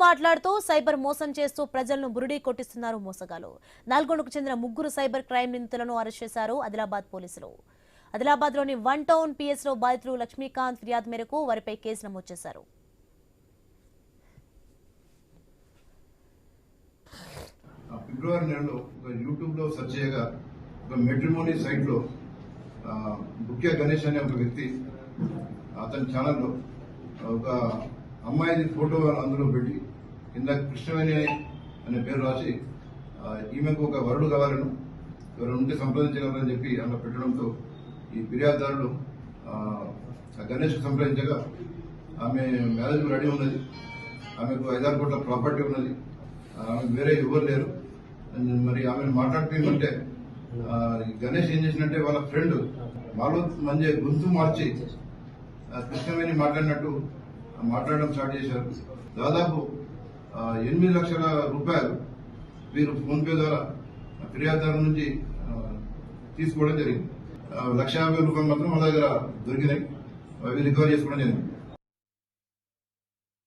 మాట్లాడుతూ సైబర్ మోసం చేస్తూ ప్రజలను బురిడీ కొట్టిస్తున్నారు మోసగాలు. నల్గొండకు చెందిన 3 సైబర్ క్రైమ్ నిందితులను అరెస్ట్ చేశారు ఆదిలాబాద్ పోలీసులు. ఆదిలాబాద్లోని 1 టౌన్ పిఎస్లో బాధితులు లక్ష్మీకాంత్ ఫిర్యాదు మేరకు వారిపై కేసు నమోదు చేశారు. ఫిబ్రవరి నెలలో యూట్యూబ్ లో సెర్చ్ చేయగా ఒక మెట్రిమోనీ సైట్ లో బుక్యా గణేష్ అనే ఒక వ్యక్తి అతని ఛానల్లో ఒక అమ్మాయి ఫోటో అందులో పెట్టి కింద కృష్ణవేణి అనే పేరు రాసి ఈమెకు ఒక వరుడు కావాలను ఎవరు ఉంటే సంప్రదించగలరని చెప్పి అలా పెట్టడంతో ఈ ఫిర్యాదుదారులు గణేష్ కు సంప్రదించగా ఆమె మ్యారేజ్ రెడీ ఉన్నది, ఆమెకు 5-6 కోట్ల ప్రాపర్టీ ఉన్నది, ఆమెకు వేరే ఎవరు లేరు. మరి ఆమెను మాట్లాడుతుందంటే గణేష్ ఏం చేసినట్టే వాళ్ళ ఫ్రెండ్ వాళ్ళు మంచి గొంతు మార్చి కృష్ణవేణి మాట్లాడినట్టు మాట్లాడడం స్టార్ట్ చేశారు. దాదాపు 8 లక్షల రూపాయలు వీరు ఫోన్ పే ద్వారా ఫిర్యాదుదారు నుంచి తీసుకోవడం జరిగింది. 1,50,000 రూపాయలు మాత్రం వాళ్ళ దగ్గర దొరికినాయి, అవి రికవర్ చేసుకోవడం జరిగింది.